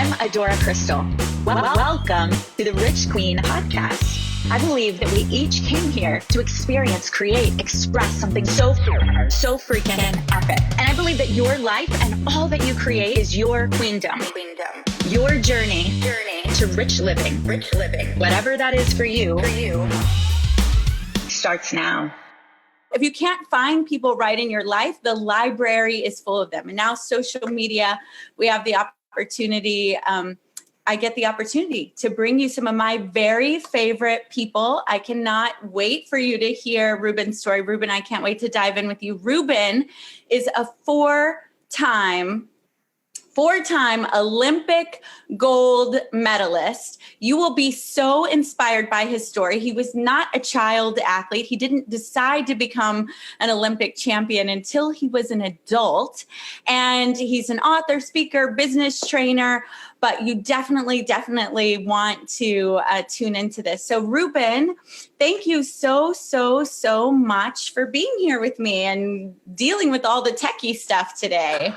I'm Adora Crystal. Welcome to the Rich Queen podcast. I believe that we each came here to experience, create, express something so freaking epic. And I believe that your life and all that you create is your queendom. Your journey to rich living. Whatever that is for you starts now. If you can't find people right in your life, the library is full of them. And now social media, we have the opportunity, I get the opportunity to bring you some of my very favorite people. I cannot wait for you to hear Ruben's story. Ruben, I can't wait to dive in with you. Ruben is a four-time Olympic gold medalist. You will be so inspired by his story. He was not a child athlete. He didn't decide to become an Olympic champion until he was an adult. And he's an author, speaker, business trainer, but you definitely want to tune into this. So Ruben, thank you so much for being here with me and dealing with all the techie stuff today.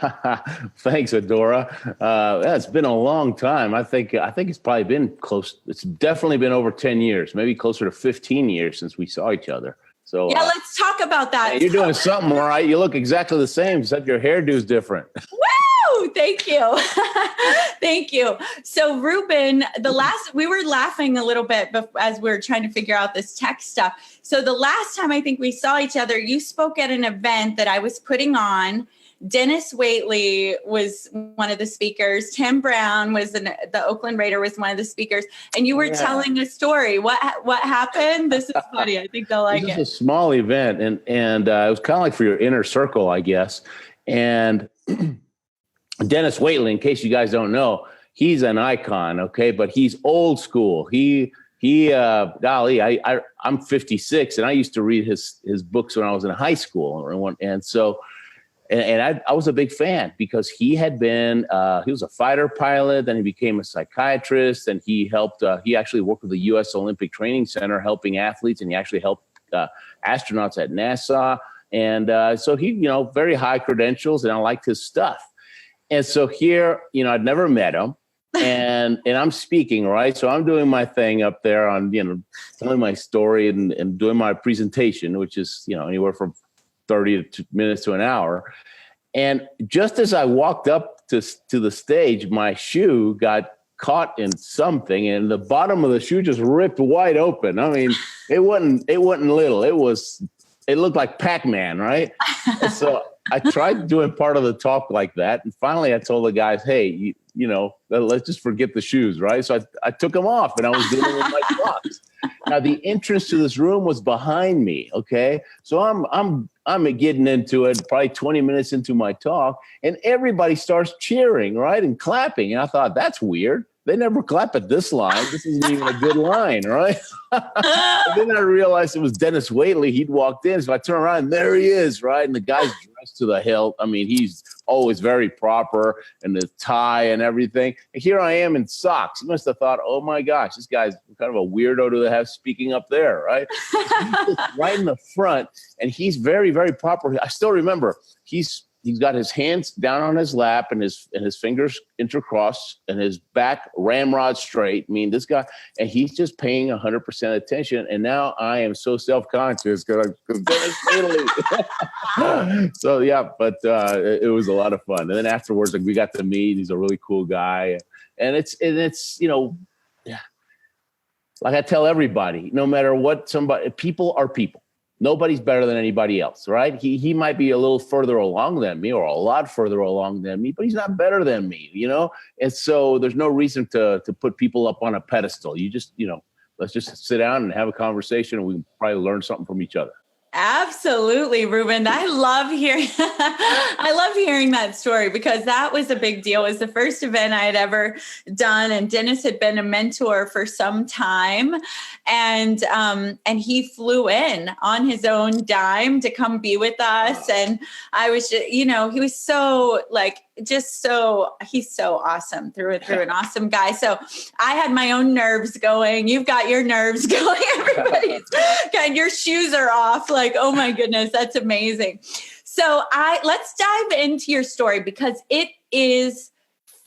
Thanks, Adora. It's been a long time. I think it's probably been close. It's definitely been over 10 years, maybe closer to 15 years since we saw each other. So yeah, let's talk about that. You're doing something right. You look exactly the same, except your hairdo's different. Woo! Thank you. Thank you. So Ruben, we were laughing a little bit as we were trying to figure out this tech stuff. So the last time I think we saw each other, you spoke at an event that I was putting on. Dennis Waitley was one of the speakers. Tim Brown was the Oakland Raider was one of the speakers. And you were telling a story. What happened? This is funny. I think they'll like it. It was a small event, and it was kind of like for your inner circle, I guess. And Dennis Waitley, in case you guys don't know, he's an icon, okay? But he's old school. I'm 56, and I used to read his books when I was in high school. And so... And I was a big fan because he had been, he was a fighter pilot, then he became a psychiatrist, and he actually worked with the U.S. Olympic Training Center helping athletes, and he actually helped astronauts at NASA. And so he, very high credentials, and I liked his stuff. And so here, I'd never met him, and I'm speaking, right? So I'm doing my thing up there on, telling my story and doing my presentation, which is, anywhere from 30 minutes to an hour. And just as I walked up to the stage, my shoe got caught in something, and the bottom of the shoe just ripped wide open. I mean, it wasn't little. It looked like Pac-Man, right? And so I tried doing part of the talk like that. And finally I told the guys, hey, let's just forget the shoes, right? So I took them off, and I was dealing with my socks. Now the entrance to this room was behind me. Okay. So I'm getting into it, probably 20 minutes into my talk, and everybody starts cheering, right? And clapping. And I thought, that's weird. They never clap at this line. This isn't even a good line, right? And then I realized it was Dennis Waitley. He'd walked in. So I turned around, and there he is, right? And the guy's dressed to the hilt. I mean, he's always very proper, and the tie and everything. And here I am in socks. He must have thought, oh my gosh, this guy's kind of a weirdo to have speaking up there, right? He's right in the front, and he's very, very proper. I still remember he's got his hands down on his lap and his fingers intercrossed and his back ramrod straight. I mean, this guy, and he's just paying 100% attention. And now I am so self-conscious because so yeah, but it was a lot of fun. And then afterwards, we got to meet. He's a really cool guy, and it's like I tell everybody, no matter what people are people. Nobody's better than anybody else, right? He might be a little further along than me, or a lot further along than me, but he's not better than me, And so there's no reason to put people up on a pedestal. You just, let's just sit down and have a conversation, and we can probably learn something from each other. Absolutely, Ruben. I love hearing that story, because that was a big deal. It was the first event I had ever done, and Dennis had been a mentor for some time, and he flew in on his own dime to come be with us. And I was just, he was so he's so awesome through and through, an awesome guy. So I had my own nerves going. You've got your nerves going. Everybody's got your shoes are off. Like, oh my goodness, that's amazing. So let's dive into your story, because it is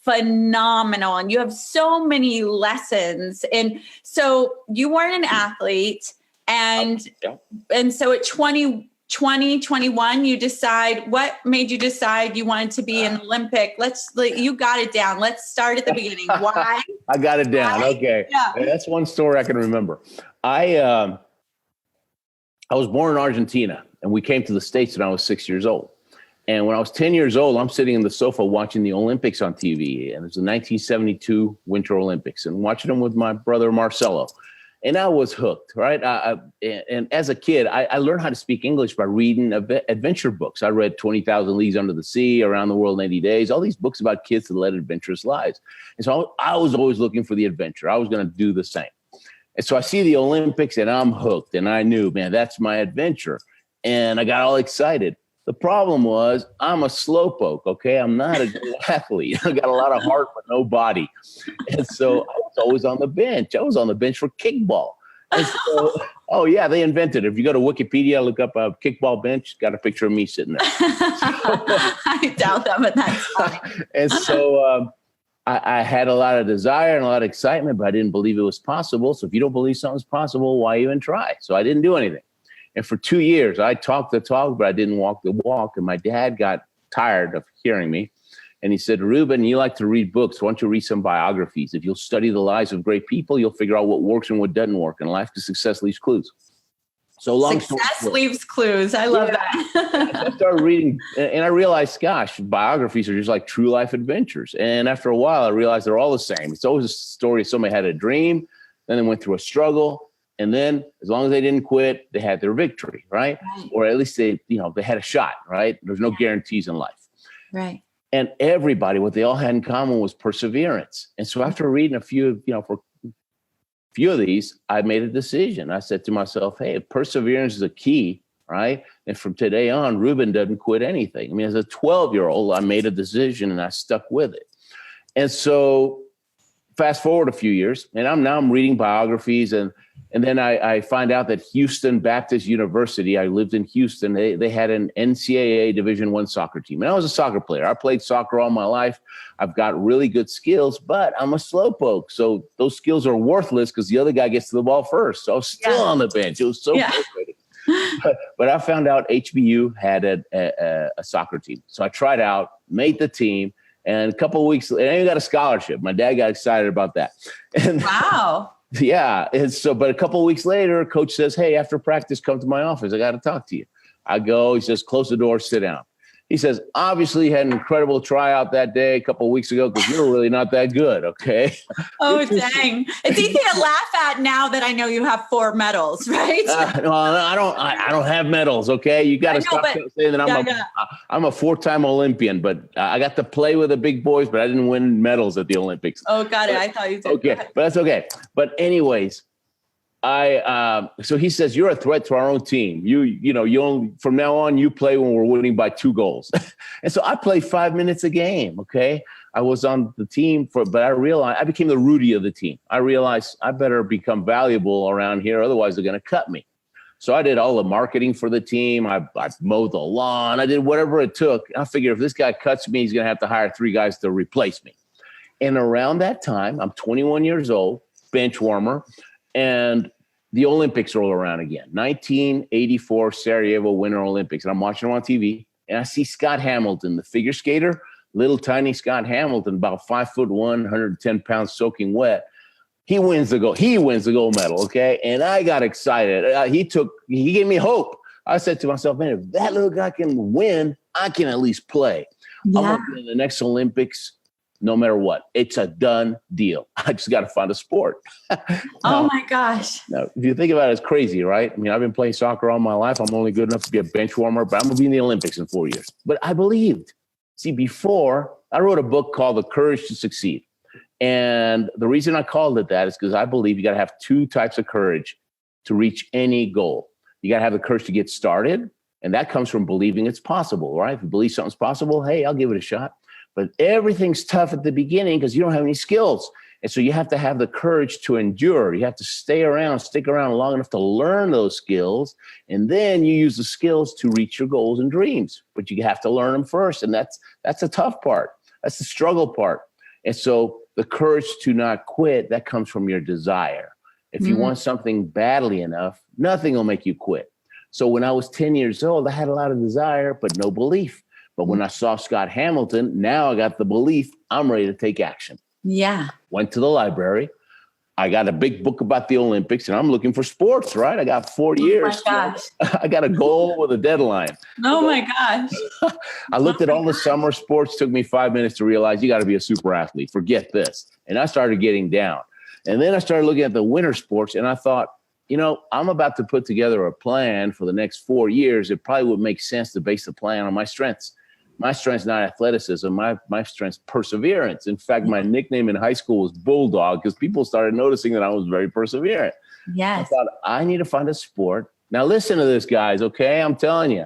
phenomenal. And you have so many lessons. And so you weren't an athlete. And so at 21, you decide, what made you decide you wanted to be an Olympic? You got it down. Let's start at the beginning. Why? I got it down. Why? Okay. Yeah. That's one story I can remember. I was born in Argentina, and we came to the States when I was 6 years old. And when I was 10 years old, I'm sitting in the sofa watching the Olympics on TV. And it was the 1972 Winter Olympics, and watching them with my brother, Marcelo. And I was hooked, right? And as a kid, I learned how to speak English by reading adventure books. I read 20,000 Leagues Under the Sea, Around the World in 80 Days, all these books about kids that led adventurous lives. And so I was always looking for the adventure. I was going to do the same. And so I see the Olympics and I'm hooked. And I knew, man, that's my adventure. And I got all excited. The problem was I'm a slowpoke, okay? I'm not a good athlete. I got a lot of heart but no body. And so I was always on the bench. I was on the bench for kickball. And so, oh, yeah, they invented it. If you go to Wikipedia, look up a kickball bench, got a picture of me sitting there. I doubt that, but that's fine. And so I had a lot of desire and a lot of excitement, but I didn't believe it was possible. So if you don't believe something's possible, why even try? So I didn't do anything. And for 2 years, I talked the talk, but I didn't walk the walk. And my dad got tired of hearing me. And he said, Ruben, you like to read books. Why don't you read some biographies? If you'll study the lives of great people, you'll figure out what works and what doesn't work. And life to success leaves clues. So success leaves clues. I love that. I started reading, and I realized, gosh, biographies are just like true life adventures. And after a while, I realized they're all the same. It's always a story of somebody had a dream, then they went through a struggle. And then as long as they didn't quit, they had their victory, right? Or at least they had a shot, right? There's no guarantees in life. Right. And everybody, what they all had in common was perseverance. And so after reading a few of these, I made a decision. I said to myself, hey, perseverance is a key, right? And from today on, Ruben doesn't quit anything. I mean, as a 12-year-old, I made a decision and I stuck with it. And so fast forward a few years, and I'm reading biographies, and then I find out that Houston Baptist University, I lived in Houston, they had an NCAA Division I soccer team. And I was a soccer player. I played soccer all my life. I've got really good skills, but I'm a slowpoke. So those skills are worthless because the other guy gets to the ball first. So I was still on the bench. It was so frustrating. But I found out HBU had a soccer team. So I tried out, made the team. And a couple of weeks, and I even got a scholarship. My dad got excited about that. And wow. Yeah. And so, but a couple of weeks later, coach says, hey, after practice, come to my office. I got to talk to you. I go, he says, close the door, sit down. He says, obviously you had an incredible tryout that day a couple of weeks ago because you're really not that good, okay? Oh, dang. It's easy to laugh at now that I know you have 4 medals, right? No, I don't have medals, okay? You got to stop saying that I'm a 4-time Olympian, but I got to play with the big boys, but I didn't win medals at the Olympics. Oh, got it. I thought you did. Okay, but that's okay. But anyways, so he says, you're a threat to our own team. You only, from now on, you play when we're winning by 2 goals. And so I played 5 minutes a game. Okay. I was on the team but I realized I became the Rudy of the team. I realized I better become valuable around here. Otherwise they're going to cut me. So I did all the marketing for the team. I mowed the lawn. I did whatever it took. I figured if this guy cuts me, he's going to have to hire 3 guys to replace me. And around that time, I'm 21 years old, bench warmer. And the Olympics roll around again, 1984 Sarajevo Winter Olympics. And I'm watching them on TV, and I see Scott Hamilton, the figure skater, little tiny Scott Hamilton, about 5'1", 110 pounds, soaking wet. He wins the gold medal, okay? And I got excited. He gave me hope. I said to myself, man, if that little guy can win, I can at least play. Yeah. I'm going to be in the next Olympics. No matter what, it's a done deal. I just got to find a sport. Oh my gosh. Now, if you think about it, it's crazy, right? I mean, I've been playing soccer all my life. I'm only good enough to be a bench warmer, but I'm going to be in the Olympics in 4 years. But I believed. See, before, I wrote a book called The Courage to Succeed. And the reason I called it that is because I believe you got to have 2 types of courage to reach any goal. You got to have the courage to get started. And that comes from believing it's possible, right? If you believe something's possible, hey, I'll give it a shot. But everything's tough at the beginning because you don't have any skills. And so you have to have the courage to endure. You have to stick around long enough to learn those skills. And then you use the skills to reach your goals and dreams. But you have to learn them first. And that's the tough part. That's the struggle part. And so the courage to not quit, that comes from your desire. If you want something badly enough, nothing will make you quit. So when I was 10 years old, I had a lot of desire, but no belief. But when I saw Scott Hamilton, now I got the belief. I'm ready to take action. Yeah. Went to the library. I got a big book about the Olympics, and I'm looking for sports, right? I got 4 years. Oh my gosh. I got a goal with a deadline. Oh my gosh. I looked at all the summer sports. Took me 5 minutes to realize you got to be a super athlete. Forget this. And I started getting down. And then I started looking at the winter sports, and I thought, I'm about to put together a plan for the next 4 years. It probably would make sense to base the plan on my strengths. My strength's not athleticism. My strength's perseverance. In fact, my nickname in high school was Bulldog because people started noticing that I was very perseverant. Yes. I thought, I need to find a sport. Now, listen to this, guys, okay? I'm telling you,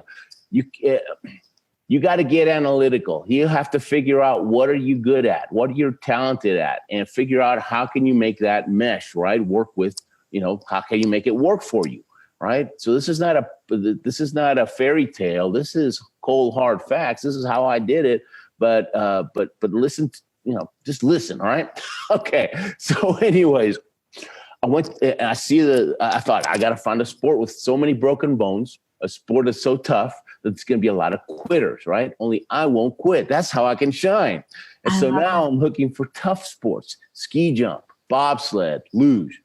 you got to get analytical. You have to figure out what are you good at, what you're talented at, and figure out how can you make that mesh, right? Work with, how can you make it work for you, right? So this is not a fairy tale. This is cold, hard facts. This is how I did it. But listen, just listen. All right. Okay. So anyways, I went and I thought I got to find a sport with so many broken bones, a sport that's so tough that it's going to be a lot of quitters, right? Only I won't quit. That's how I can shine. And so now I'm looking for tough sports, ski jump, bobsled, luge.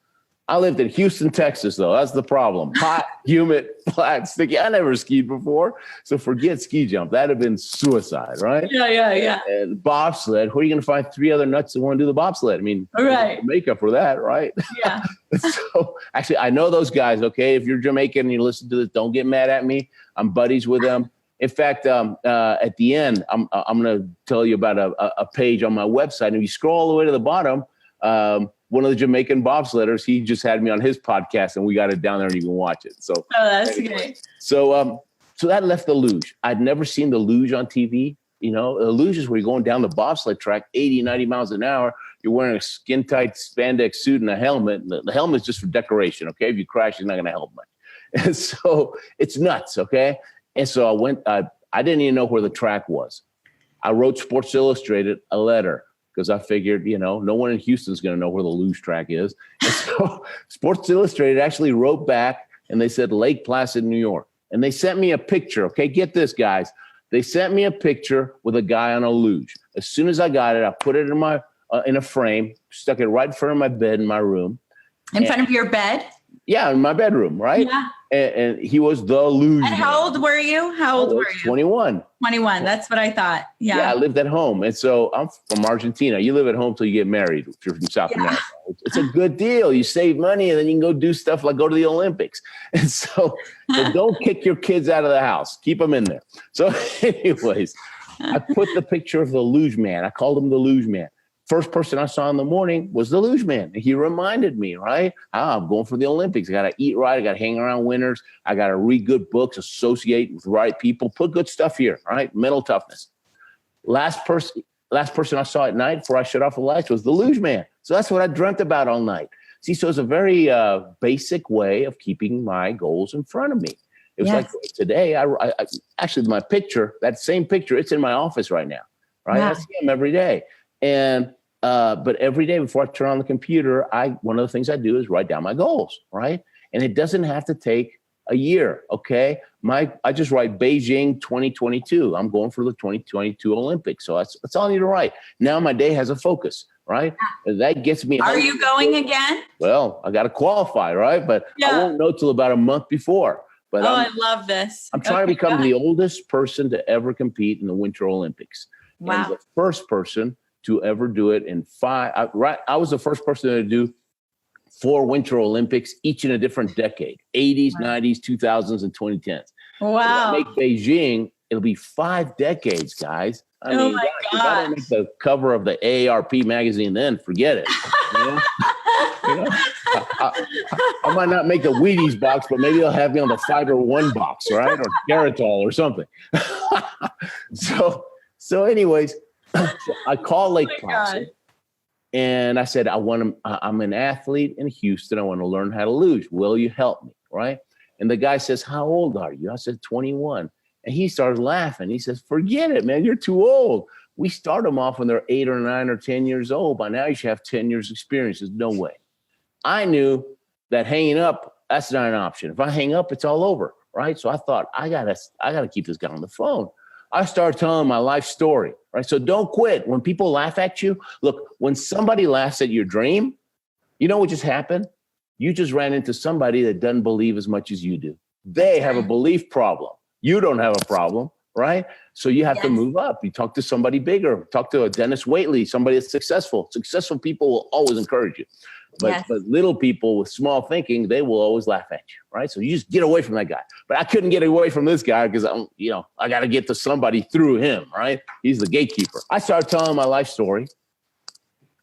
I lived in Houston, Texas, though. That's the problem. Hot, humid, flat, sticky. I never skied before. So forget ski jump. That'd have been suicide, right? Yeah. And bobsled, where are you going to find 3 other nuts that want to do the bobsled? I mean, right. Makeup for that, right? Yeah. So actually, I know those guys, okay? If you're Jamaican and you listen to this, don't get mad at me. I'm buddies with them. In fact, at the end, I'm going to tell you about a page on my website. And if you scroll all the way to the bottom, one of the Jamaican bobsledders, he just had me on his podcast, and we got it down there and you can watch it. So, that's great. So that left the luge. I'd never seen the luge on TV. The luge is where you're going down the bobsled track, 80, 90 miles an hour. You're wearing a skin tight spandex suit and a helmet. The helmet's just for decoration. Okay. If you crash, you're not going to help much. And so it's nuts. Okay. And so I went, I didn't even know where the track was. I wrote Sports Illustrated a letter, because I figured, no one in Houston's going to know where the luge track is. And so Sports Illustrated actually wrote back and they said Lake Placid, New York. And they sent me a picture. Okay, get this, guys. They sent me a picture with a guy on a luge. As soon as I got it, I put it in in a frame, stuck it right in front of my bed in my room. In front of your bed? Yeah, in my bedroom, right? Yeah. And he was the luge. And how old were you? How old were you? 21. 21. That's what I thought. Yeah. Yeah, I lived at home. And so I'm from Argentina. You live at home till you get married if you're from South America. It's a good deal. You save money and then you can go do stuff like go to the Olympics. And so don't kick your kids out of the house. Keep them in there. So anyways, I put the picture of the luge man. I called him the luge man. First person I saw in the morning was the luge man. He reminded me, right? I'm going for the Olympics. I got to eat right. I got to hang around winners. I got to read good books, associate with the right people, put good stuff here, right? Mental toughness. Last person I saw at night before I shut off the lights was the luge man. So that's what I dreamt about all night. See, so it's a very basic way of keeping my goals in front of me. It was like today, I actually, my picture, that same picture, it's in my office right now, right? I see him every day. And, but every day before I turn on the computer, one of the things I do is write down my goals, right? And it doesn't have to take a year, okay? I just write Beijing 2022. I'm going for the 2022 Olympics. So that's all I need to write. Now my day has a focus, right? And that gets me. Are you going again? Well, I got to qualify, right? But I won't know till about a month before. But I love this. I'm trying to become the oldest person to ever compete in the Winter Olympics. Wow. And the first person to ever do it in 5. I was the first person to do 4 Winter Olympics, each in a different decade, 80s, 90s, 2000s, and 2010s. Wow. Make Beijing, it'll be 5 decades, guys. I mean, my you gotta make the cover of the AARP magazine then, forget it. I might not make the Wheaties box, but maybe they'll have me on the Fiber One box, right? Or Geritol or something. So anyways, I called Lake Placid and I said, I'm an athlete in Houston. I want to learn how to luge. Will you help me? Right. And the guy says, how old are you? I said, 21. And he started laughing. He says, forget it, man. You're too old. We start them off when they're 8 or 9 or 10 years old. By now you should have 10 years experience. There's no way. I knew that hanging up, that's not an option. If I hang up, it's all over, right? So I thought, I gotta keep this guy on the phone. I started telling my life story, right? So don't quit. When people laugh at you, look, when somebody laughs at your dream, you know what just happened? You just ran into somebody that doesn't believe as much as you do. They have a belief problem. You don't have a problem, right? So you have to move up. You talk to somebody bigger. Talk to a Dennis Waitley, somebody that's successful. Successful people will always encourage you. But little people with small thinking, they will always laugh at you, right? So you just get away from that guy. But I couldn't get away from this guy because I got to get to somebody through him, right? He's the gatekeeper. I started telling him my life story.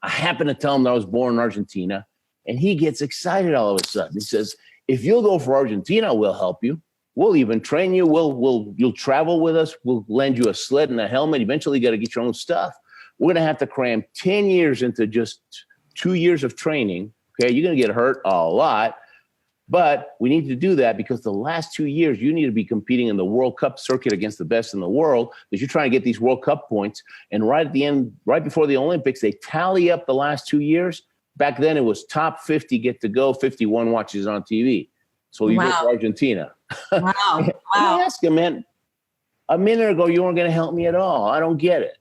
I happened to tell him that I was born in Argentina, and he gets excited all of a sudden. He says, "If you'll go for Argentina, we'll help you. We'll even train you. You'll travel with us. We'll lend you a sled and a helmet. Eventually, you got to get your own stuff. We're going to have to cram 10 years into just 2 years of training. Okay, you're going to get hurt a lot, but we need to do that because the last 2 years you need to be competing in the World Cup circuit against the best in the world because you're trying to get these World Cup points. And right at the end, right before the Olympics, they tally up the last 2 years. Back then, it was top 50 get to go, 51 watches on TV. So you go to Argentina." Wow. I asked him, "Man, a minute ago you weren't going to help me at all. I don't get it.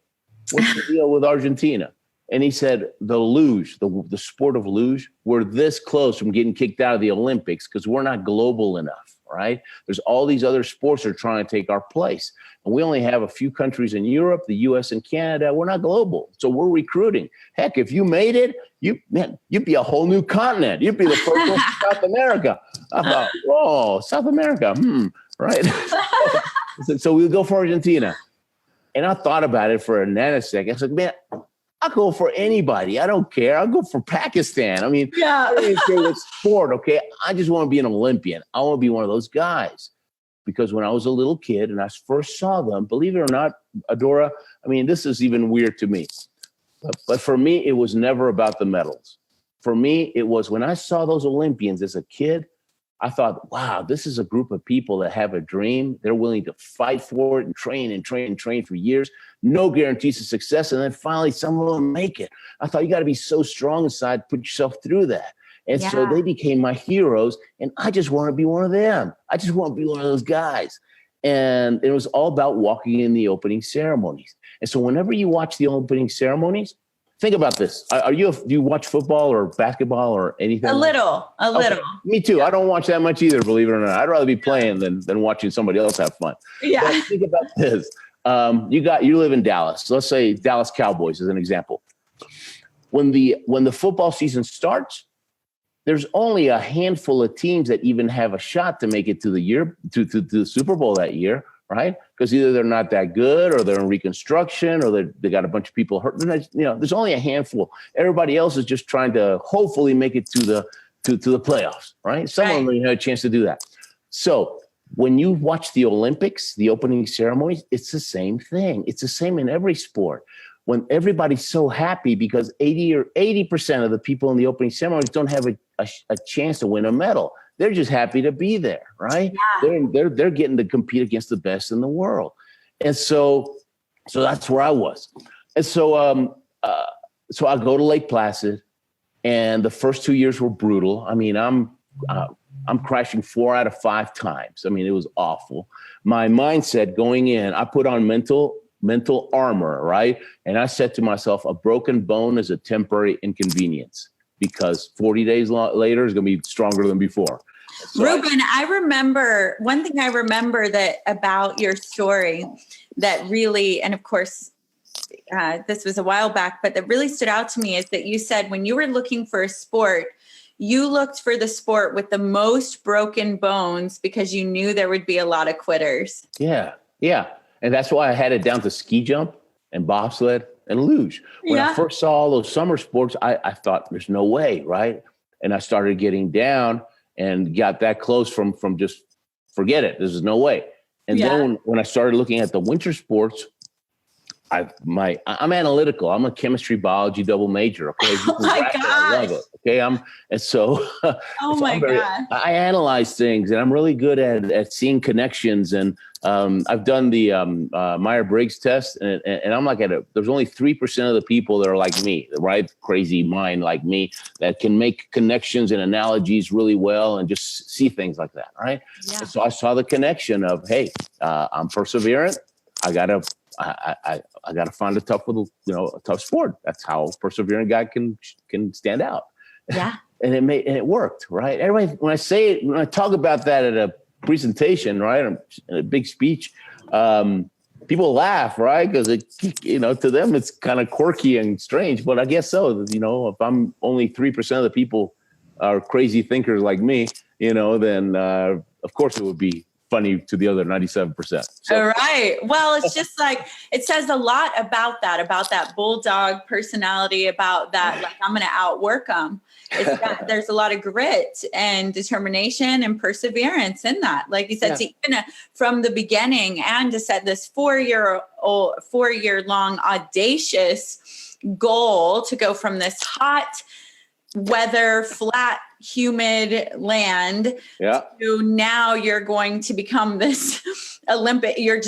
What's the deal with Argentina?" And he said, "The luge, the sport of luge, we're this close from getting kicked out of the Olympics because we're not global enough, right? There's all these other sports that are trying to take our place. And we only have a few countries in Europe, the US and Canada. We're not global. So we're recruiting. Heck, if you made it, you'd be a whole new continent. You'd be the first one to South America." I thought, whoa, South America, right? So we'll go for Argentina. And I thought about it for a nanosecond. I said, "Man, I'll go for anybody. I don't care. I'll go for Pakistan. I mean, I don't even care what sport, okay? I just want to be an Olympian. I want to be one of those guys." Because when I was a little kid and I first saw them, believe it or not, Adora, I mean, this is even weird to me. But for me, it was never about the medals. For me, it was when I saw those Olympians as a kid, I thought, wow, this is a group of people that have a dream. They're willing to fight for it and train and train and train for years. No guarantees of success. And then finally, some of them make it. I thought you got to be so strong inside, put yourself through that. And so they became my heroes. And I just want to be one of them. I just want to be one of those guys. And it was all about walking in the opening ceremonies. And so whenever you watch the opening ceremonies, think about this. Do you watch football or basketball or anything? A little. Okay. Me too. Yeah. I don't watch that much either, believe it or not. I'd rather be playing than watching somebody else have fun. Yeah. But think about this. You live in Dallas. Let's say Dallas Cowboys as an example. When the football season starts, there's only a handful of teams that even have a shot to make it to the Super Bowl that year, right? Because either they're not that good, or they're in reconstruction, or they got a bunch of people hurt. There's only a handful. Everybody else is just trying to hopefully make it to the playoffs, right? Some of them had a chance to do that. So when you watch the Olympics, the opening ceremonies, it's the same thing. It's the same in every sport. When everybody's so happy because 80% of the people in the opening ceremonies don't have a chance to win a medal. They're just happy to be there, right? Yeah. They're getting to compete against the best in the world. And so that's where I was. And so I go to Lake Placid, and the first 2 years were brutal. I mean, I'm crashing 4 out of 5 times. I mean, it was awful. My mindset going in, I put on mental armor, right? And I said to myself, a broken bone is a temporary inconvenience because 40 days later is going to be stronger than before. So Ruben, I remember one thing I remember that about your story that really, and of course, this was a while back, but that really stood out to me is that you said when you were looking for a sport, you looked for the sport with the most broken bones because you knew there would be a lot of quitters. Yeah. And that's why I had it down to ski jump and bobsled and luge. When I first saw all those summer sports, I thought there's no way, right? And I started getting down and got that close from just forget it. There's no way. And then when I started looking at the winter sports, I'm analytical. I'm a chemistry biology double major. Okay. Oh my gosh. I love it. Okay. Oh my God. I analyze things, and I'm really good at seeing connections. And I've done the Myers-Briggs test, and I'm like there's only 3% of the people that are like me, the right crazy mind like me, that can make connections and analogies really well and just see things like that. Right. Yeah. And so I saw the connection of, hey, I'm perseverant. I gotta find a tough sport. That's how a persevering guy can stand out. Yeah. And it worked, right? Everybody, when I talk about that at a presentation, right, in a big speech, people laugh, right? Because to them it's kind of quirky and strange. But I guess so. If I'm only 3% of the people are crazy thinkers like me, then of course it would be funny to the other 97%. All right. Well, it's just like, it says a lot about that bulldog personality, about that, like, I'm going to outwork them. There's a lot of grit and determination and perseverance in that. Like you said, to even from the beginning, and to set this 4-year long audacious goal to go from this hot weather, flat, humid land to now you're going to become this Olympic. You're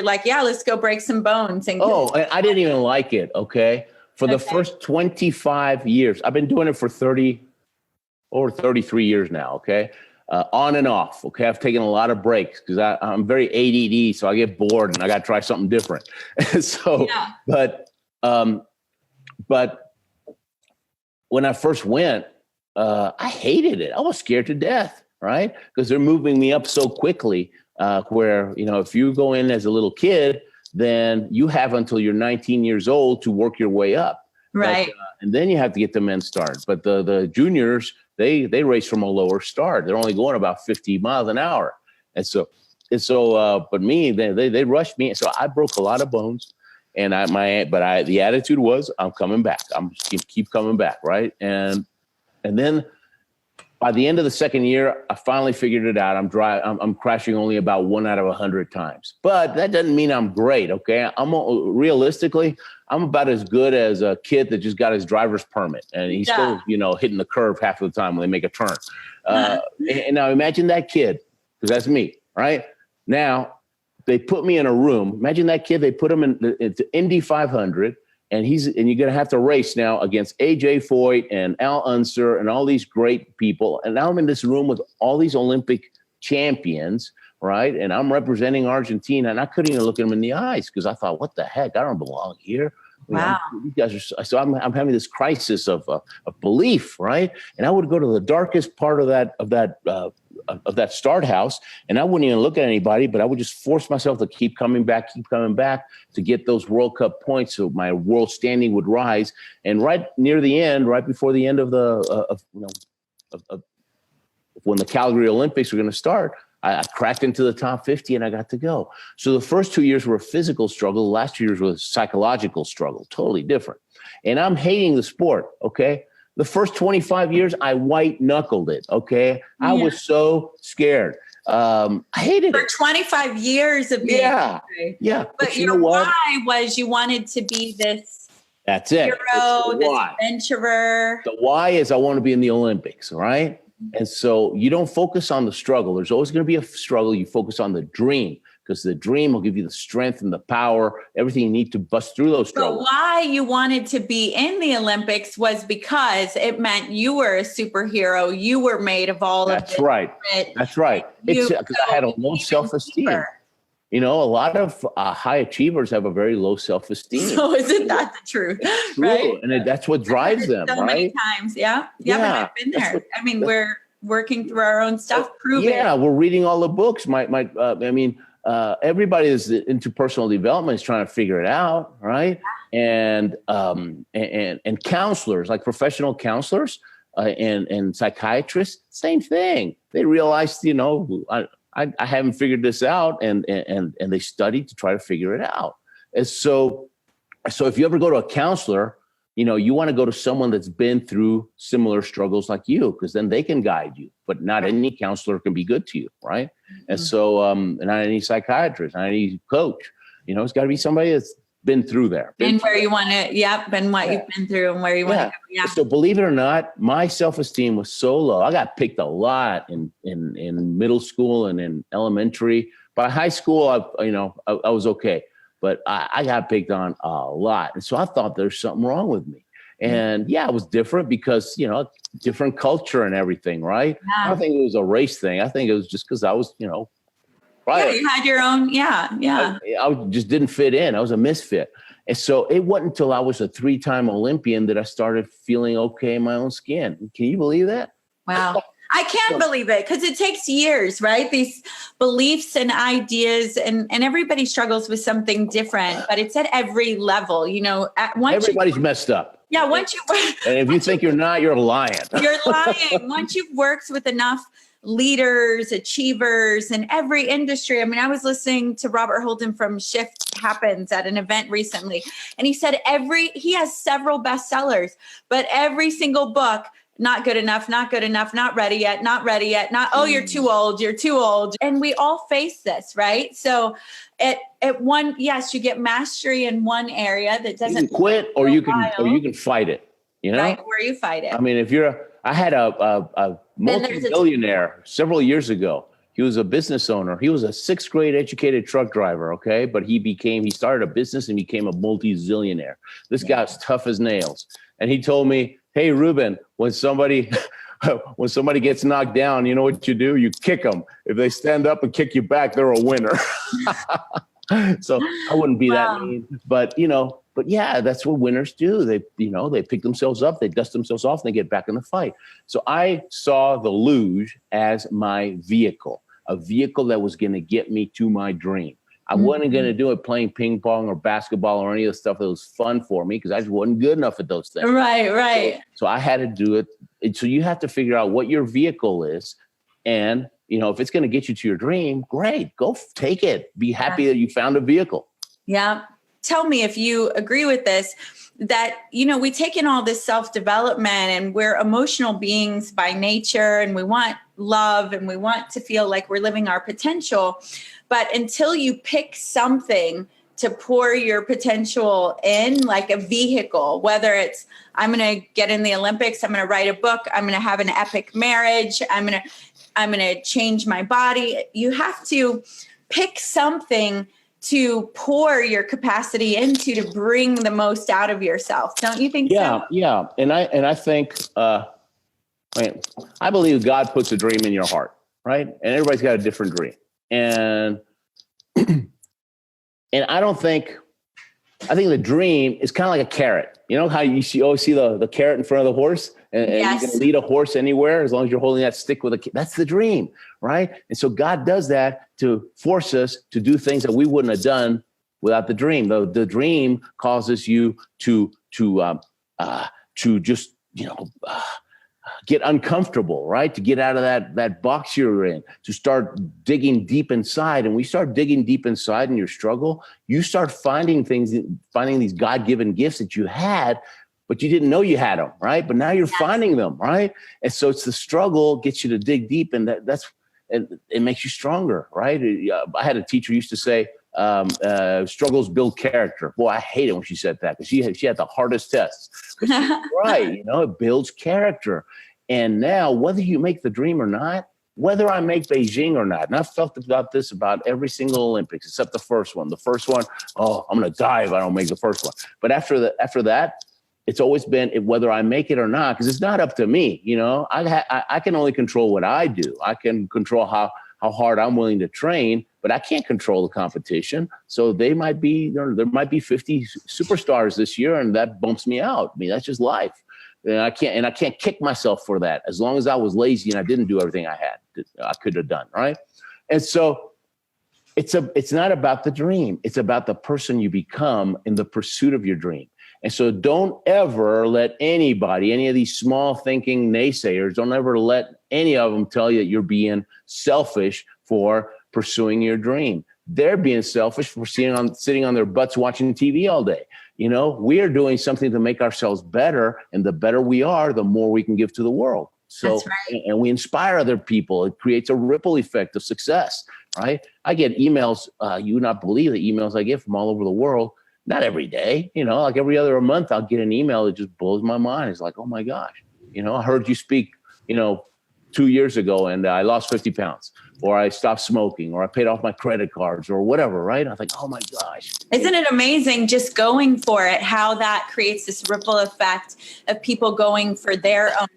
like, yeah, let's go break some bones. And I didn't even like it. Okay. For the first 25 years, I've been doing it for 33 years now. Okay. On and off. Okay. I've taken a lot of breaks because I'm very ADD. So I get bored and I got to try something different. But when I first went, I hated it. I was scared to death, right? Because they're moving me up so quickly where, if you go in as a little kid, then you have until you're 19 years old to work your way up. Right. And then you have to get the men's start. But the juniors, they race from a lower start. They're only going about 50 miles an hour. But me, they rushed me. So I broke a lot of bones. And the attitude was, I'm coming back. I'm just keep coming back. Right. And then by the end of the second year, I finally figured it out. I'm crashing only about 1 out of 100 times, but that doesn't mean I'm great. Okay. Realistically, I'm about as good as a kid that just got his driver's permit and he's still, hitting the curve half of the time when they make a turn. And now imagine that kid, because that's me, right? Now they put me in a room. Imagine that kid, they put him into Indy 500. And you're going to have to race now against AJ Foyt and Al Unser and all these great people. And now I'm in this room with all these Olympic champions, right? And I'm representing Argentina, and I couldn't even look at them in the eyes because I thought, what the heck? I don't belong here. Wow. You guys are, so I'm having this crisis of belief, right? And I would go to the darkest part of that start house, and I wouldn't even look at anybody, but I would just force myself to keep coming back to get those World Cup points, so my world standing would rise. And right near the end, right before the end of when the Calgary Olympics were going to start, I cracked into the top 50 and I got to go. So the first 2 years were a physical struggle. The last 2 years was a psychological struggle, totally different. And I'm hating the sport, okay? The first 25 years, I white knuckled it, okay? I was so scared. I hated it. For 25 years of being angry. Yeah. But your why was you wanted to be this hero, this adventurer. The why is I want to be in the Olympics, right? And so you don't focus on the struggle. There's always going to be a struggle. You focus on the dream, because the dream will give you the strength and the power, everything you need to bust through those struggles. So why you wanted to be in the Olympics was because it meant you were a superhero. You were made of all of this. That's right. That's right. It's because I had a low self-esteem. A lot of high achievers have a very low self-esteem. So isn't that the truth? Right. And that's what drives them, so right? Many times. Yeah. But I've been there. We're working through our own stuff. We're reading all the books. Everybody is into personal development is trying to figure it out, right? And counselors, like professional counselors and psychiatrists, same thing. They realized, I haven't figured this out, and they studied to try to figure it out. And so if you ever go to a counselor, you want to go to someone that's been through similar struggles like you, because then they can guide you. But not any counselor can be good to you, right? Mm-hmm. And so, not any psychiatrist, not any coach. It's got to be somebody that's been through there. And where you want to, and what you've been through and where you want to go. Yeah. So believe it or not, my self-esteem was so low. I got picked a lot in middle school and in elementary. By high school, I was okay, but I got picked on a lot. And so I thought there's something wrong with me. And it was different because, different culture and everything, right? Yeah. I don't think it was a race thing. I think it was just because I was, right. You had your own, I just didn't fit in. I was a misfit. And so it wasn't until I was a 3-time Olympian that I started feeling okay in my own skin. Can you believe that? Wow. I can't believe it because it takes years, right? These beliefs and ideas and everybody struggles with something different, but it's at every level, everybody's messed up. Yeah. Once you and if you think you're not, you're lying. You're lying. Once you've worked with enough leaders, achievers in every industry. I mean, I was listening to Robert Holden from Shift Happens at an event recently, and he said he has several bestsellers, but every single book, not good enough, not ready yet, you're too old. And we all face this, right? So at one, yes, you get mastery in one area that doesn't. You can quit or you can fight it, Right, where you fight it. I mean, I had a multi-billionaire several years ago. He was a business owner. He was a 6th grade educated truck driver. Okay. But he started a business and became a multi-zillionaire. This guy's tough as nails. And he told me, hey, Ruben, when somebody gets knocked down, you know what you do? You kick them. If they stand up and kick you back, they're a winner. So I wouldn't be that mean, but that's what winners do. They pick themselves up, they dust themselves off, and they get back in the fight. So I saw the luge as my vehicle, a vehicle that was going to get me to my dream. I wasn't going to do it playing ping pong or basketball or any of the stuff that was fun for me because I just wasn't good enough at those things. Right. So I had to do it. And so you have to figure out what your vehicle is. And, if it's going to get you to your dream, great, go take it. Be happy that you found a vehicle. Yeah. Tell me if you agree with this, that, we take in all this self-development and we're emotional beings by nature and we want love and we want to feel like we're living our potential. But until you pick something to pour your potential in, like a vehicle, whether it's, I'm going to get in the Olympics, I'm going to write a book, I'm going to have an epic marriage, I'm going to change my body. You have to pick something to pour your capacity into to bring the most out of yourself. Don't you think so? Yeah. And I think, I believe God puts a dream in your heart, right? And everybody's got a different dream. And I think the dream is kind of like a carrot. You know how you always see the carrot in front of the horse and yes. You can lead a horse anywhere as long as you're holding that stick that's the dream, right? And so God does that to force us to do things that we wouldn't have done without the dream. The dream causes you to just, get uncomfortable, right? To get out of that box you're in, to start digging deep inside. And we start digging deep inside in your struggle, you start finding these God-given gifts that you had, but you didn't know you had them, right? But now you're finding them, right? And so it's the struggle gets you to dig deep, and it makes you stronger, right? I had a teacher who used to say, struggles build character. Boy, I hate it when she said that because she had the hardest tests. But she's right, it builds character. And now, whether you make the dream or not, whether I make Beijing or not, and I've felt about this about every single Olympics except the first one. The first one, I'm going to die if I don't make the first one. But after that, it's always been whether I make it or not, because it's not up to me. I can only control what I do. I can control how hard I'm willing to train, but I can't control the competition. So there might be 50 superstars this year, and that bumps me out. I mean, that's just life. And I can't kick myself for that. As long as I was lazy and I didn't do everything I could have done, right? And so it's not about the dream. It's about the person you become in the pursuit of your dream. And so don't ever let anybody, any of these small thinking naysayers, don't ever let any of them tell you that you're being selfish for pursuing your dream. They're being selfish for sitting on their butts watching TV all day. We are doing something to make ourselves better. And the better we are, the more we can give to the world. So, that's right. And we inspire other people. It creates a ripple effect of success, right? I get emails. You would not believe the emails I get from all over the world. not every day, like every other month, I'll get an email that just blows my mind. It's like, oh my gosh, I heard you speak, 2 years ago and I lost 50 pounds, or I stopped smoking, or I paid off my credit cards, or whatever. Right. I think, oh my gosh. Isn't it amazing just going for it, how that creates this ripple effect of people going for their own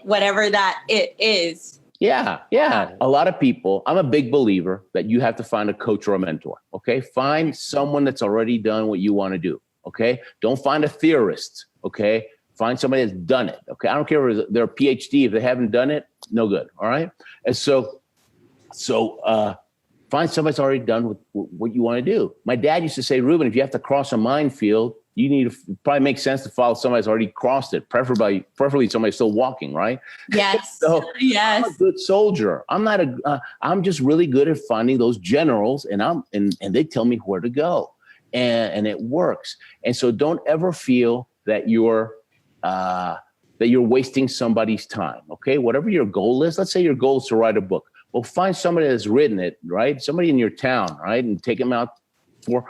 whatever that it is. Yeah. Yeah. A lot of people, I'm a big believer that you have to find a coach or a mentor. Okay. Find someone that's already done what you want to do. Okay. Don't find a theorist. Okay. Find somebody that's done it. Okay. I don't care if they're a PhD. If they haven't done it, no good. All right. And so find somebody that's already done what you want to do. My dad used to say, Ruben, if you have to cross a minefield, you need to probably make sense to follow somebody that's already crossed it, preferably somebody still walking, right? Yes. I'm a good soldier. I'm just really good at finding those generals, and they tell me where to go, and it works. And so don't ever feel that you're wasting somebody's time. Okay. Whatever your goal is, let's say your goal is to write a book. Well, find somebody that's written it, right? Somebody in your town, right? And take them out for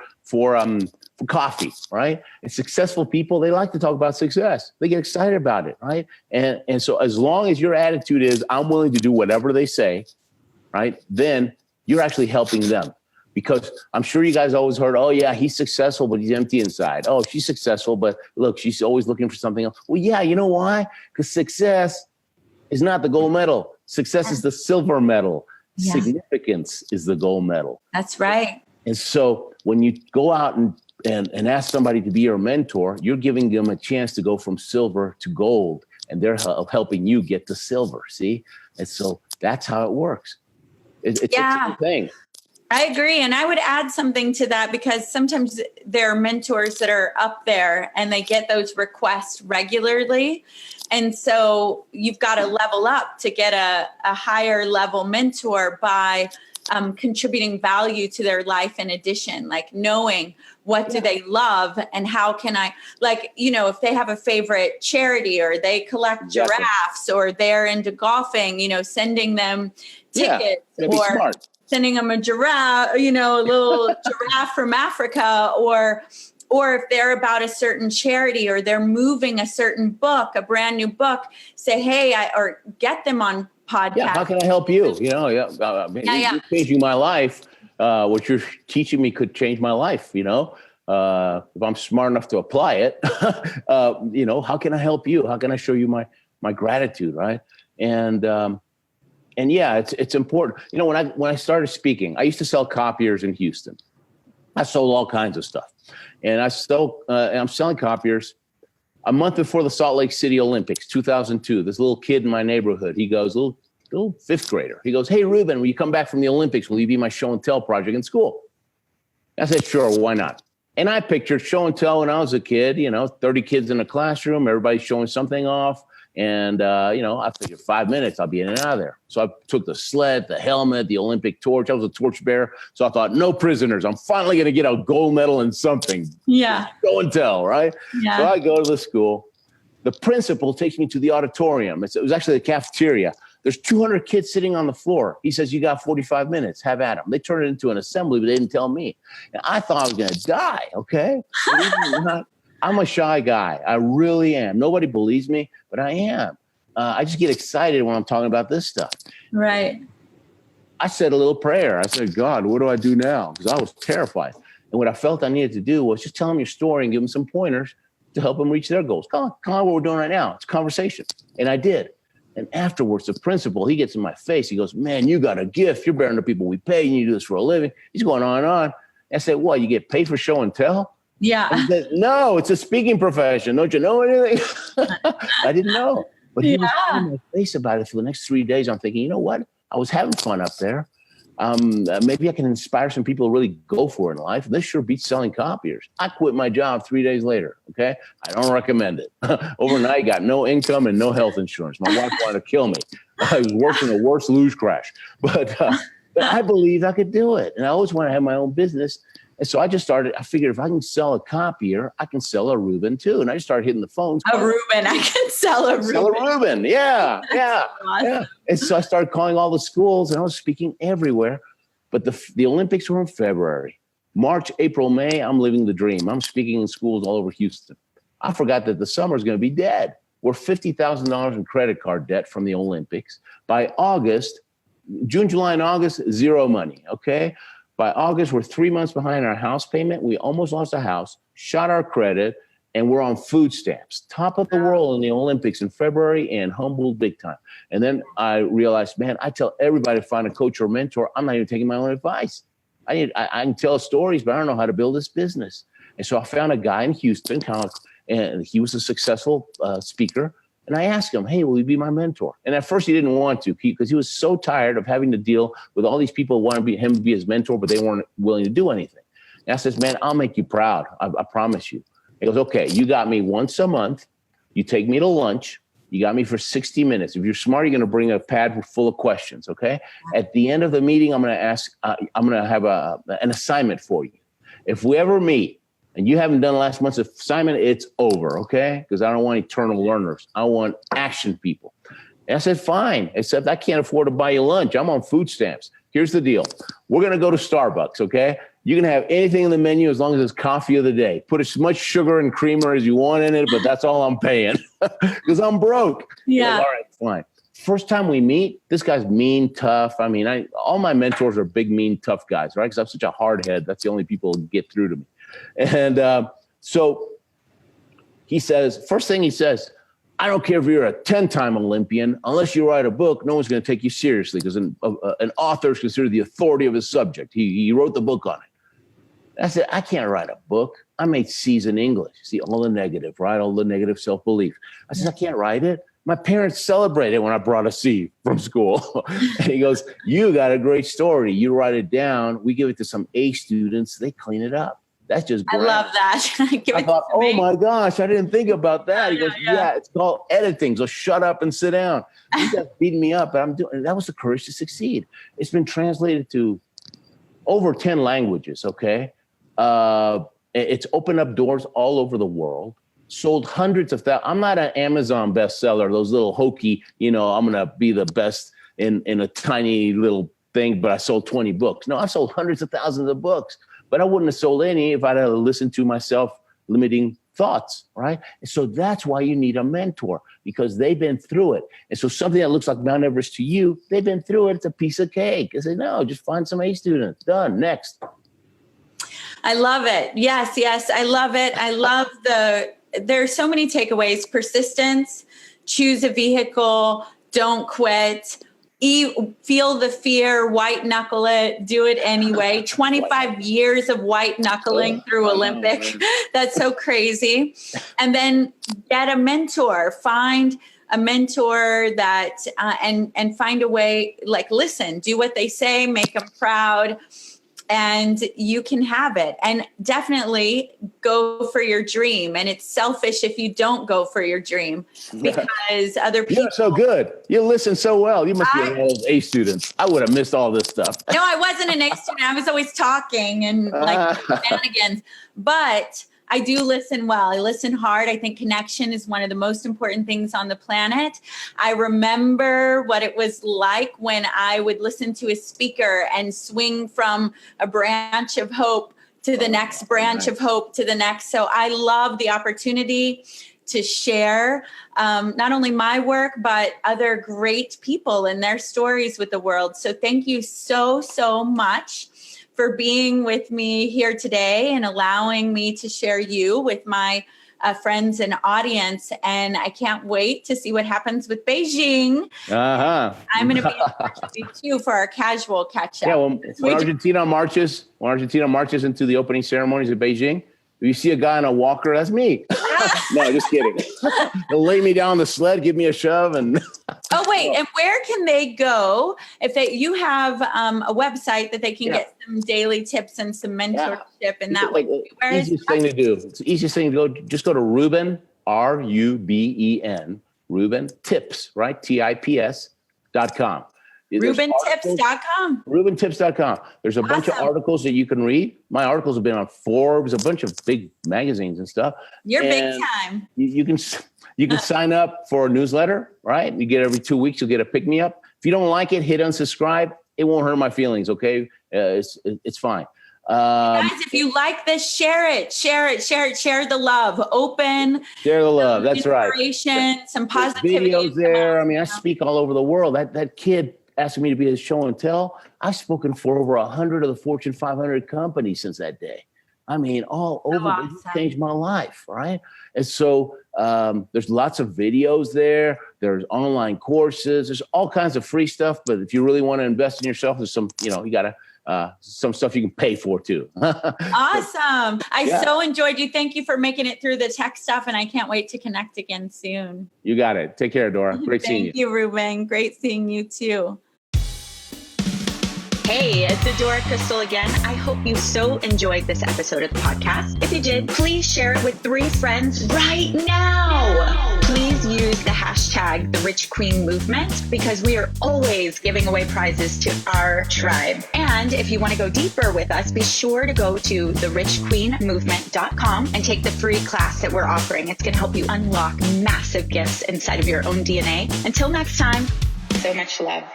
coffee, right? And successful people, they like to talk about success. They get excited about it, right? And so as long as your attitude is, I'm willing to do whatever they say, right? Then you're actually helping them. Because I'm sure you guys always heard, oh yeah, he's successful, but he's empty inside. Oh, she's successful, but look, she's always looking for something else. Well, yeah, you know why? Because success is not the gold medal. Success is the silver medal. Yeah. Significance is the gold medal. That's right. And so when you go out and ask somebody to be your mentor, you're giving them a chance to go from silver to gold, and they're helping you get to silver. See? And so that's how it works. It's a good thing. I agree. And I would add something to that, because sometimes there are mentors that are up there and they get those requests regularly. And so you've got to level up to get a higher level mentor by contributing value to their life in addition, like knowing what do they love and how can I, if they have a favorite charity or they collect giraffes or they're into golfing, sending them tickets or sending them a giraffe, a little giraffe from Africa, or if they're about a certain charity or they're moving a certain book, a brand new book, say, hey, or get them on podcast. Yeah, how can I help you? You're changing my life. What you're teaching me could change my life, if I'm smart enough to apply it, how can I help you? How can I show you my gratitude, right? And yeah, it's important. When I started speaking, I used to sell copiers in Houston. I sold all kinds of stuff. And I'm selling copiers. A month before the Salt Lake City Olympics, 2002, this little kid in my neighborhood, he goes, little fifth grader. He goes, hey, Ruben, when you come back from the Olympics, will you be my show and tell project in school? I said, sure, why not? And I pictured show and tell when I was a kid, 30 kids in a classroom, everybody's showing something off. And, I figured 5 minutes, I'll be in and out of there. So I took the sled, the helmet, the Olympic torch. I was a torchbearer. So I thought, no prisoners. I'm finally going to get a gold medal in something. Yeah. Show and tell, right? Yeah. So I go to the school. The principal takes me to the auditorium. It was actually the cafeteria. There's 200 kids sitting on the floor. He says, you got 45 minutes. Have at them. They turned it into an assembly, but they didn't tell me. And I thought I was going to die, okay? I'm a shy guy. I really am. Nobody believes me, but I am. I just get excited when I'm talking about this stuff. Right. I said a little prayer. I said, God, what do I do now? Because I was terrified. And what I felt I needed to do was just tell them your story and give them some pointers to help them reach their goals. Come on, what we're doing right now. It's conversation. And I did. And afterwards, the principal, he gets in my face. He goes, man, you got a gift. You're better than the people we pay. You do this for a living. He's going on and on. I said, what, you get paid for show and tell? Yeah. And he said, no, it's a speaking profession. Don't you know anything? I didn't know. But he was in my face about it for the next 3 days. I'm thinking, you know what? I was having fun up there. Maybe I can inspire some people to really go for it in life. This sure beats selling copiers. I quit my job 3 days later. Okay. I don't recommend it. Overnight, got no income and no health insurance. My wife wanted to kill me. I was working the worst luge crash, but I believed I could do it. And I always want to have my own business. And so I figured if I can sell a copier, I can sell a Ruben too. And I just started hitting the phones. A Ruben, I can sell a Ruben. Sell a Ruben, yeah. Awesome. Yeah. And so I started calling all the schools and I was speaking everywhere. But the Olympics were in February. March, April, May, I'm living the dream. I'm speaking in schools all over Houston. I forgot that the summer is going to be dead. We're $50,000 in credit card debt from the Olympics. By August, June, July, and August, zero money, okay? By August, we're 3 months behind our house payment. We almost lost a house, shot our credit, and we're on food stamps. Top of the world in the Olympics in February and humbled big time. And then I realized, man, I tell everybody to find a coach or mentor. I'm not even taking my own advice. I can tell stories, but I don't know how to build this business. And so I found a guy in Houston, and he was a successful speaker. And I asked him, hey, will you be my mentor? And at first he didn't want to, because he was so tired of having to deal with all these people who wanted him to be his mentor, but they weren't willing to do anything. And I says, man, I'll make you proud. I promise you. He goes, okay, you got me once a month. You take me to lunch. You got me for 60 minutes. If you're smart, you're going to bring a pad full of questions, okay? At the end of the meeting, I'm going to have an assignment for you. If we ever meet and you haven't done last month's assignment, it's over, okay? Because I don't want eternal learners. I want action people. And I said, fine, except I can't afford to buy you lunch. I'm on food stamps. Here's the deal. We're going to go to Starbucks, okay? You can have anything in the menu as long as it's coffee of the day. Put as much sugar and creamer as you want in it, but that's all I'm paying because I'm broke. Yeah. Like, all right, fine. First time we meet, this guy's mean, tough. I mean, all my mentors are big, mean, tough guys, right? Because I'm such a hard head. That's the only people who get through to me. And so he says, first thing he says, I don't care if you're a 10-time Olympian, unless you write a book, no one's going to take you seriously because an author is considered the authority of his subject. He wrote the book on it. I said, I can't write a book. I made C's in English. See, all the negative, right? All the negative self-belief. I said, I can't write it. My parents celebrated when I brought a C from school. And he goes, you got a great story. You write it down. We give it to some A students. They clean it up. That's just great. I love that. I thought, oh my gosh, I didn't think about that. He goes, yeah, it's called editing. So shut up and sit down. You guys beating me up, but I'm doing. That was the courage to succeed. It's been translated to over 10 languages. Okay, it's opened up doors all over the world. Sold hundreds of thousands. I'm not an Amazon bestseller. Those little hokey, I'm gonna be the best in a tiny little thing. But I sold 20 books. No, I sold hundreds of thousands of books. But I wouldn't have sold any if I'd have listened to my self-limiting thoughts, right? And so that's why you need a mentor, because they've been through it. And so something that looks like Mount Everest to you, they've been through it. It's a piece of cake. I say, no, just find some A students. Done. Next. I love it. Yes. I love it. I love there are so many takeaways. Persistence, choose a vehicle, don't quit. Feel the fear, white knuckle it, do it anyway. 25 years of white knuckling through Olympic. That's so crazy. And then get a mentor, find a mentor that, and find a way, like, listen, do what they say, make them proud, and you can have it. And definitely go for your dream. And it's selfish if you don't go for your dream, because other people. You're so good. You listen so well. You must be one of those A students. I would have missed all this stuff. No, I wasn't an A student. I was always talking and like shenanigans. But I do listen well. I listen hard. I think connection is one of the most important things on the planet. I remember what it was like when I would listen to a speaker and swing from a branch of hope to the next branch of hope to the next. So I love the opportunity to share not only my work, but other great people and their stories with the world. So thank you so, so much for being with me here today and allowing me to share you with my friends and audience. And I can't wait to see what happens with Beijing. I'm going to be in Portuguese too for our casual catch up. Yeah, when Argentina marches into the opening ceremonies of Beijing, if you see a guy on a walker, that's me. No, just kidding. They'll lay me down the sled, give me a shove, and. Oh wait, and where can they go if you have a website that they can get some daily tips and some mentorship and that way? Easiest thing to do. It's the easiest thing to go. Just go to Ruben, RUBEN, Ruben Tips, right? TIPS.com. RubenTips.com. RubenTips.com. There's a bunch of articles that you can read. My articles have been on Forbes, a bunch of big magazines and stuff. You're big time. You can sign up for a newsletter, right? You get every 2 weeks, you'll get a pick me up. If you don't like it, hit unsubscribe. It won't hurt my feelings, okay? It's fine. Guys, if you like this, share it, share the love, share the love. That's right. Some positivity. Videos there. I mean, I speak all over the world. That kid asking me to be a show and tell. I've spoken for over 100 of the Fortune 500 companies since that day. I mean, all over. Awesome. It changed my life, right? And so there's lots of videos there. There's online courses. There's all kinds of free stuff. But if you really want to invest in yourself, there's some, you got to, some stuff you can pay for too. Awesome. I so enjoyed you. Thank you for making it through the tech stuff. And I can't wait to connect again soon. You got it. Take care, Dora. Great seeing you. Thank you, Ruben. Great seeing you too. Hey, it's Adora Crystal again. I hope you so enjoyed this episode of the podcast. If you did, please share it with 3 friends right now. Please use the hashtag The Rich Queen Movement because we are always giving away prizes to our tribe. And if you want to go deeper with us, be sure to go to therichqueenmovement.com and take the free class that we're offering. It's going to help you unlock massive gifts inside of your own DNA. Until next time, so much love.